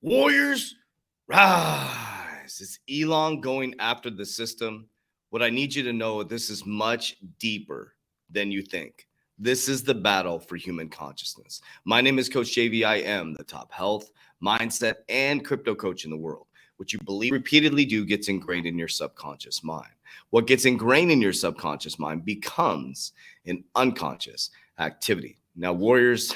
Warriors, rise. Is Elon going after the system? What I need you to know, this is much deeper than you think. This is the battle for human consciousness. My name is Coach JV. I am the top health, mindset, and crypto coach in the world. What you believe repeatedly do gets ingrained in your subconscious mind. What gets ingrained in your subconscious mind becomes an unconscious activity. Now, Warriors,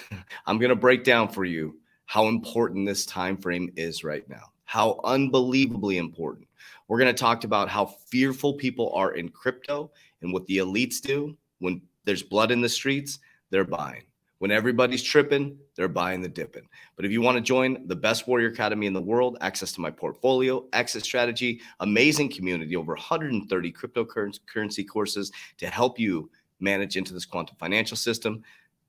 I'm going to break down for you how important this time frame is right now, how unbelievably important. We're going to talk about how fearful people are in crypto and what the elites do when there's blood in the streets. They're buying. When everybody's tripping, they're buying the dipping. But if you want to join the best Warrior Academy in the world, access to my portfolio, exit strategy, amazing community, over 130 cryptocurrency courses to help you manage into this quantum financial system,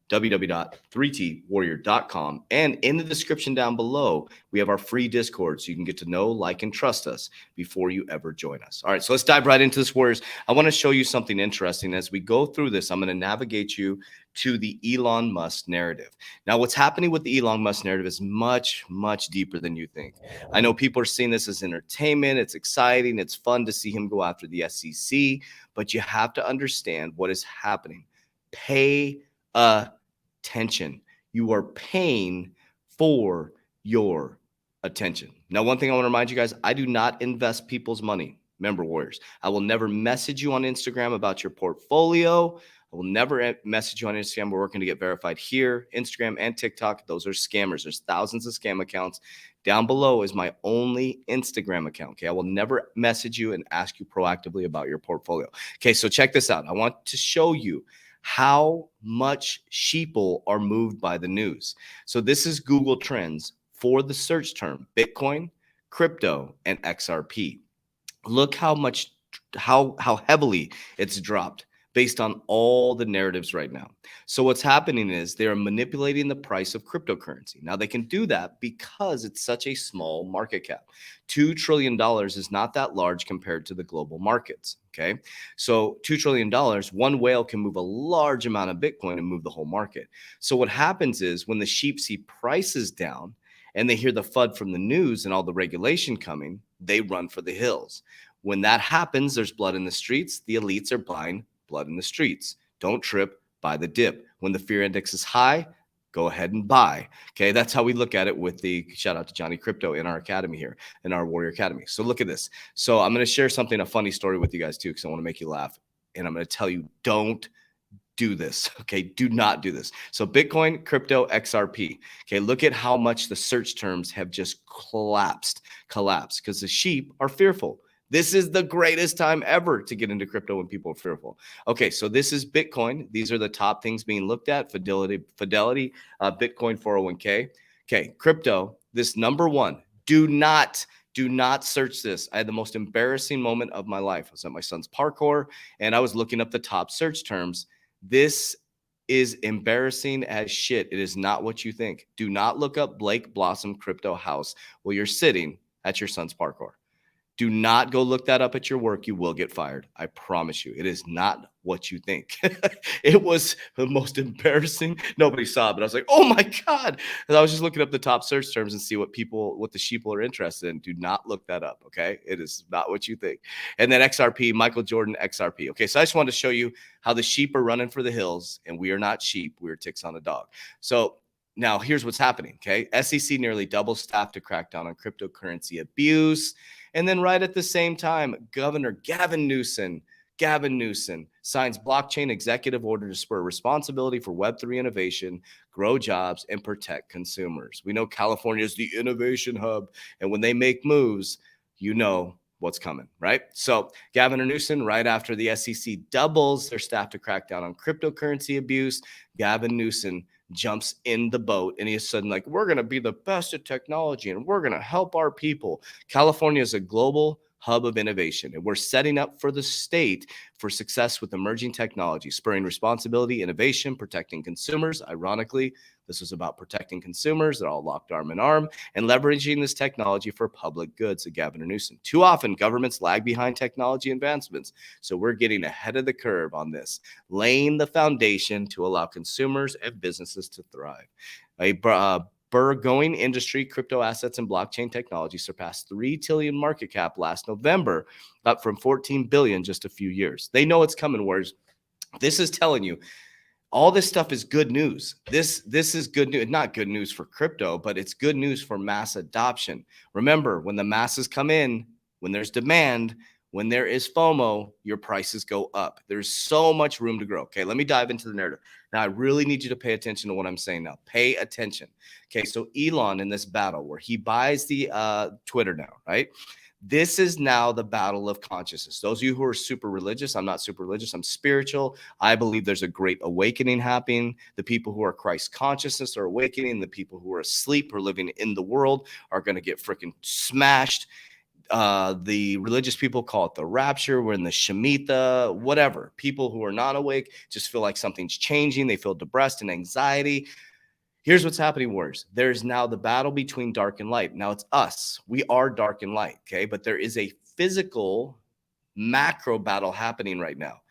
www.3twarrior.com. And in the description down below, we have our free Discord so you can get to know, like, and trust us before you ever join us. All right, so let's dive right into this, Warriors. I want to show you something interesting. As we go through this, I'm going to navigate you to the Elon Musk narrative. Now, what's happening with the Elon Musk narrative is much, much deeper than you think. I know people are seeing this as entertainment. It's exciting. It's fun to see him go after the SEC, but you have to understand what is happening. Pay attention. You are paying for your attention. Now, one thing I want to remind you guys, I do not invest people's money. Remember, Warriors, I will never message you on Instagram about your portfolio. I will never message you on Instagram. We're working to get verified here, Instagram and TikTok. Those are scammers. There's thousands of scam accounts. Down below is my only Instagram account. Okay. I will never message you and ask you proactively about your portfolio. Okay. So check this out. I want to show you how much sheeple are moved by the news. So this is Google Trends for the search term Bitcoin, crypto, and XRP. Look how heavily it's dropped based on all the narratives right now. So what's happening is they're manipulating the price of cryptocurrency. Now they can do that because it's such a small market cap. $2 trillion is not that large compared to the global markets. Okay. So $2 trillion, one whale can move a large amount of Bitcoin and move the whole market. So what happens is when the sheep see prices down and they hear the FUD from the news and all the regulation coming, they run for the hills. When that happens, there's blood in the streets. The elites are buying blood in the streets. Don't trip, buy the dip. When the fear index is high, go ahead and buy. Okay, that's how we look at it with the shout out to Johnny Crypto in our academy here, in our Warrior Academy. So look at this. So I'm going to share something, a funny story with you guys too, because I want to make you laugh. And I'm going to tell you, don't do this. Okay, do not do this. So Bitcoin, crypto, XRP. Okay, look at how much the search terms have just collapsed because the sheep are fearful. This is the greatest time ever to get into crypto when people are fearful. Okay, so this is Bitcoin. These are the top things being looked at. Fidelity, Bitcoin 401k. Okay, crypto, this number one. Do not search this. I had the most embarrassing moment of my life. I was at my son's parkour and I was looking up the top search terms. This is embarrassing as shit. It is not what you think. Do not look up Blake Blossom Crypto House while you're sitting at your son's parkour. Do not go look that up at your work. You will get fired. I promise you. It is not what you think. It was the most embarrassing. Nobody saw it, but I was like, oh my God. And I was just looking up the top search terms and see what the sheeple are interested in. Do not look that up. Okay. It is not what you think. And then XRP, Michael Jordan, XRP. Okay. So I just wanted to show you how the sheep are running for the hills and we are not sheep. We are ticks on a dog. So now here's what's happening. Okay. SEC nearly double staffed to crack down on cryptocurrency abuse. And then right at the same time, Governor Gavin Newsom signs blockchain executive order to spur responsibility for Web3 innovation, grow jobs, and protect consumers. We know California is the innovation hub. And when they make moves, you know what's coming, right? So Gavin Newsom, right after the SEC doubles their staff to crack down on cryptocurrency abuse, Gavin Newsom jumps in the boat and he's suddenly like, we're going to be the best at technology and we're going to help our people. California is a global hub of innovation, and we're setting up for the state for success with emerging technology, spurring responsibility, innovation, protecting consumers. Ironically, this was about protecting consumers. They're all locked arm in arm and leveraging this technology for public good, said Gavin Newsom. Too often, governments lag behind technology advancements, so we're getting ahead of the curve on this, laying the foundation to allow consumers and businesses to thrive. A burgeoning industry, crypto assets, and blockchain technology surpassed 3 trillion market cap last November, up from 14 billion just a few years. They know it's coming. Whereas this is telling you all this stuff is good news. This is good news. Not good news for crypto, but it's good news for mass adoption. Remember, when the masses come in, when there's demand, when there is FOMO, your prices go up. There's so much room to grow. Okay, let me dive into the narrative. Now, I really need you to pay attention to what I'm saying now. Pay attention. Okay, so Elon in this battle where he buys the Twitter now, right? This is now the battle of consciousness. Those of you who are super religious, I'm not super religious, I'm spiritual. I believe there's a great awakening happening. The people who are Christ consciousness are awakening. The people who are asleep or living in the world are going to get freaking smashed. The religious people call it the rapture. We're in the Shemitah, whatever. People who are not awake just feel like something's changing. They feel depressed and anxiety. Here's what's happening, warriors. There's now the battle between dark and light. Now it's us. We are dark and light, okay? But there is a physical macro battle happening right now.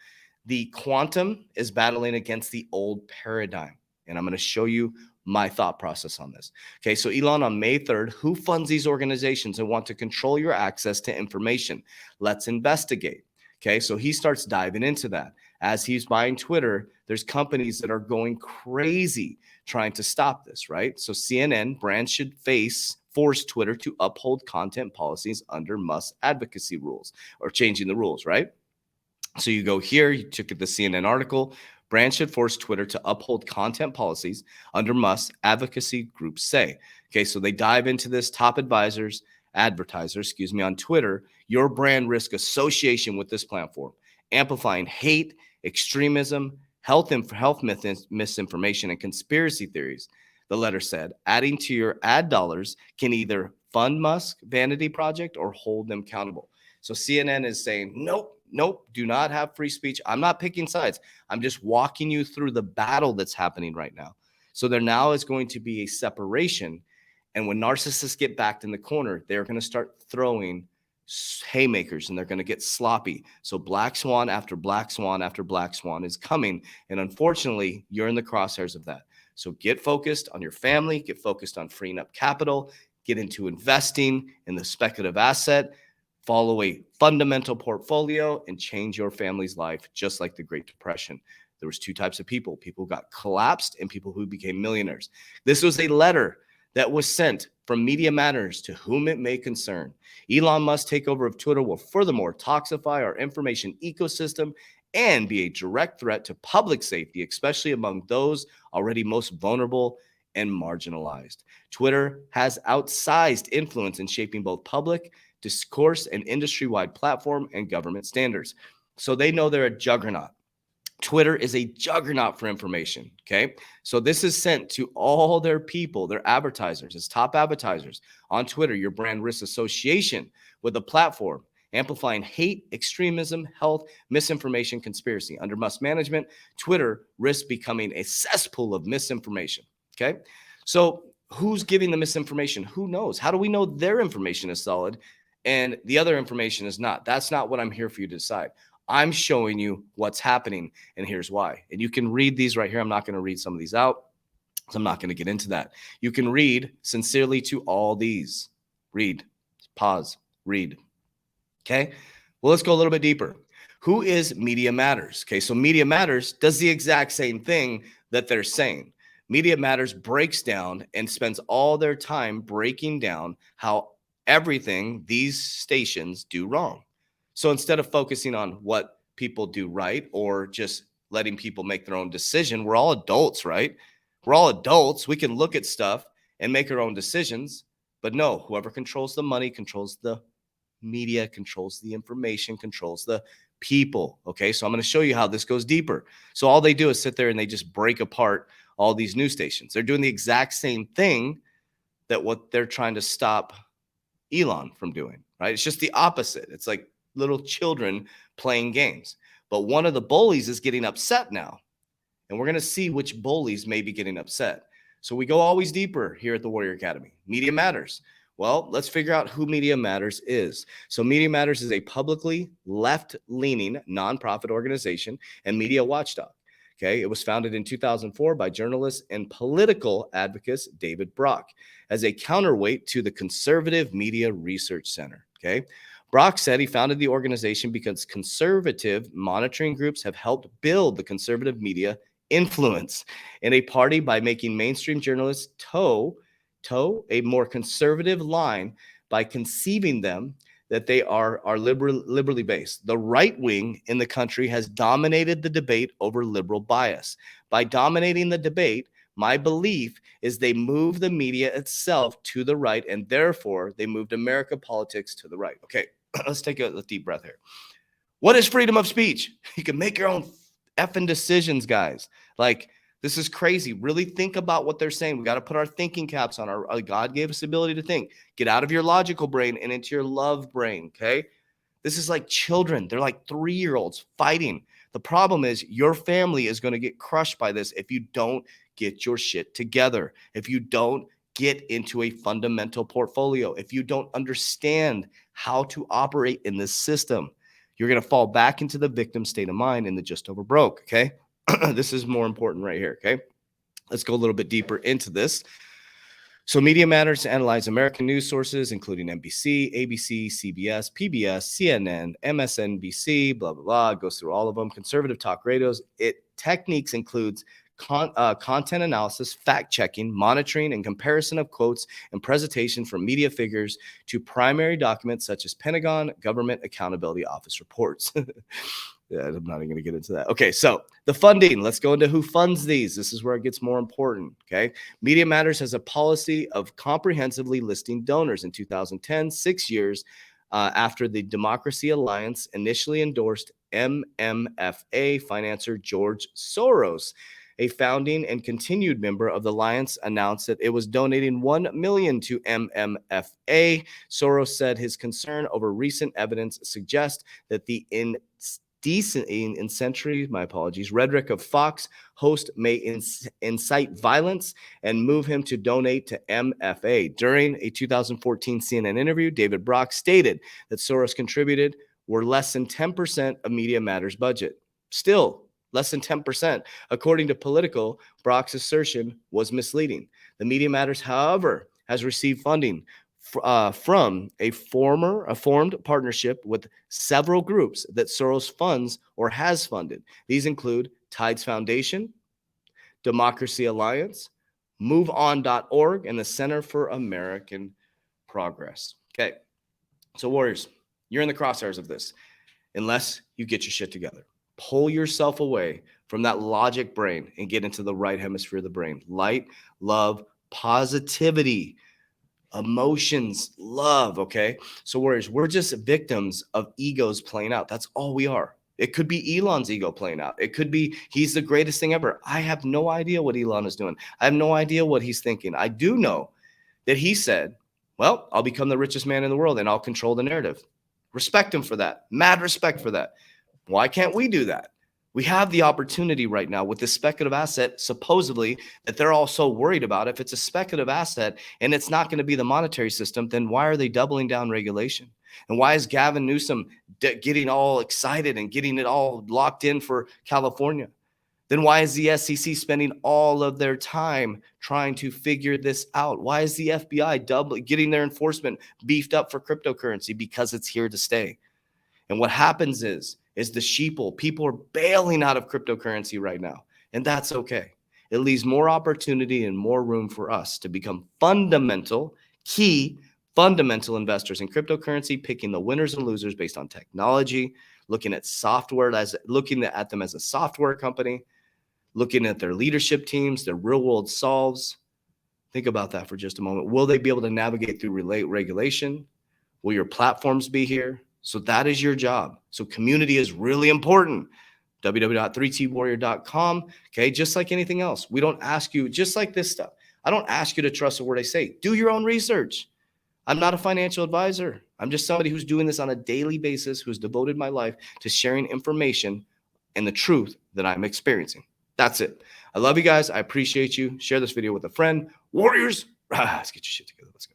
The quantum is battling against the old paradigm. And I'm going to show you my thought process on this. Okay, so Elon on May 3rd, who funds these organizations and want to control your access to information? Let's investigate. Okay, so he starts diving into that. As he's buying Twitter, there's companies that are going crazy trying to stop this, right? So CNN, brands should force Twitter to uphold content policies under Musk advocacy rules or changing the rules, right? So you go here, you took the CNN article, brands should force Twitter to uphold content policies under Musk advocacy groups say. Okay, so they dive into this, top advisors, on Twitter, your brand risk association with this platform, amplifying hate, extremism, health misinformation, and conspiracy theories. The letter said, adding to your ad dollars can either fund Musk vanity project or hold them accountable. So CNN is saying, nope, do not have free speech. I'm not picking sides. I'm just walking you through the battle that's happening right now. So there now is going to be a separation. And when narcissists get backed in the corner, they're going to start throwing haymakers and they're going to get sloppy. So black swan after black swan after black swan is coming. And unfortunately, you're in the crosshairs of that. So get focused on your family, get focused on freeing up capital, get into investing in the speculative asset, follow a fundamental portfolio, and change your family's life, just like the Great Depression. There was two types of people who got collapsed and people who became millionaires. This was a letter that was sent from Media Matters to whom it may concern. Elon Musk's takeover of Twitter will furthermore toxify our information ecosystem and be a direct threat to public safety, especially among those already most vulnerable and marginalized. Twitter has outsized influence in shaping both public discourse and industry-wide platform and government standards. So they know they're a juggernaut. Twitter is a juggernaut for information, okay? So this is sent to all their people, their advertisers, as top advertisers on Twitter, your brand risk association with the platform, amplifying hate, extremism, health, misinformation, conspiracy. Under Musk management, Twitter risks becoming a cesspool of misinformation, okay? So who's giving the misinformation? Who knows? How do we know their information is solid and the other information is not? That's not what I'm here for you to decide. I'm showing you what's happening, and here's why. And you can read these right here. I'm not going to read some of these out, so I'm not going to get into that. You can read sincerely to all these. Read, pause, read. Okay? Well, let's go a little bit deeper. Who is Media Matters? Okay, so Media Matters does the exact same thing that they're saying. Media Matters breaks down and spends all their time breaking down how everything these stations do wrong. So instead of focusing on what people do right or just letting people make their own decision, we're all adults, right? We're all adults. We can look at stuff and make our own decisions. But no, whoever controls the money controls the media, controls the information, controls the people. Okay, so I'm going to show you how this goes deeper. So all they do is sit there and they just break apart all these news stations. They're doing the exact same thing that what they're trying to stop Elon from doing, right? It's just the opposite. It's like little children playing games. But one of the bullies is getting upset now. And we're going to see which bullies may be getting upset. So we go always deeper here at the Warrior Academy. Media Matters. Well, let's figure out who Media Matters is. So Media Matters is a publicly left-leaning nonprofit organization and media watchdog. Okay, it was founded in 2004 by journalist and political advocate David Brock as a counterweight to the Conservative Media Research Center. Okay, Brock said he founded the organization because conservative monitoring groups have helped build the conservative media influence in a party by making mainstream journalists toe a more conservative line by conceiving them that they are liberally based. The right wing in the country has dominated the debate over liberal bias. By dominating the debate, my belief is they move the media itself to the right, and therefore they moved America politics to the right. Okay, let's take a deep breath here. What is freedom of speech? You can make your own effing decisions, guys. Like, this is crazy. Really think about what they're saying. We got to put our thinking caps on. Our God gave us the ability to think. Get out of your logical brain and into your love brain, okay? This is like children. They're like 3-year-olds fighting. The problem is your family is going to get crushed by this if you don't get your shit together, if you don't get into a fundamental portfolio, if you don't understand how to operate in this system. You're going to fall back into the victim state of mind and the just over broke, okay? This is more important right here, okay? Let's go a little bit deeper into this. So Media Matters analyze American news sources, including NBC, ABC, CBS, PBS, CNN, MSNBC, blah, blah, blah. It goes through all of them. Conservative talk radios. Techniques includes content analysis, fact-checking, monitoring, and comparison of quotes and presentation from media figures to primary documents such as Pentagon Government Accountability Office reports. Yeah, I'm not even going to get into that. Okay, so the funding. Let's go into who funds these. This is where it gets more important, okay? Media Matters has a policy of comprehensively listing donors. In 2010, 6 years after the Democracy Alliance initially endorsed MMFA financier George Soros, a founding and continued member of the alliance, announced that it was donating $1 million to MMFA. Soros said his concern over recent evidence suggests that the rhetoric of Fox host may incite violence and move him to donate to MFA. During a 2014 CNN interview, David Brock stated that Soros contributed were less than 10% of Media Matters budget. Still, less than 10%. According to Politico, Brock's assertion was misleading. The Media Matters, however, has received funding from a formed partnership with several groups that Soros funds or has funded. These include Tides Foundation, Democracy Alliance, MoveOn.org, and the Center for American Progress. Okay, so Warriors, you're in the crosshairs of this unless you get your shit together. Pull yourself away from that logic brain and get into the right hemisphere of the brain. Light, love, positivity, emotions, love, okay? So Warriors, we're just victims of egos playing out. That's all we are. It could be Elon's ego playing out. It could be he's the greatest thing ever. I have no idea what Elon is doing. I have no idea what he's thinking. I do know that he said, well, I'll become the richest man in the world and I'll control the narrative. Respect him for that. Mad respect for that. Why can't we do that? We have the opportunity right now with this speculative asset, supposedly, that they're all so worried about. If it's a speculative asset and it's not going to be the monetary system, then why are they doubling down regulation? And why is Gavin Newsom getting all excited and getting it all locked in for California? Then why is the SEC spending all of their time trying to figure this out? Why is the FBI getting their enforcement beefed up for cryptocurrency? Because it's here to stay. And what happens is the sheeple. People are bailing out of cryptocurrency right now, and that's okay. It leaves more opportunity and more room for us to become fundamental investors in cryptocurrency, picking the winners and losers based on technology, looking at looking at them as a software company, looking at their leadership teams, their real world solves. Think about that for just a moment. Will they be able to navigate through regulation? Will your platforms be here? So that is your job. So community is really important. www.3twarrior.com. Okay, just like anything else. We don't ask you, just like this stuff. I don't ask you to trust a word I say. Do your own research. I'm not a financial advisor. I'm just somebody who's doing this on a daily basis, who's devoted my life to sharing information and the truth that I'm experiencing. That's it. I love you guys. I appreciate you. Share this video with a friend. Warriors, let's get your shit together. Let's go.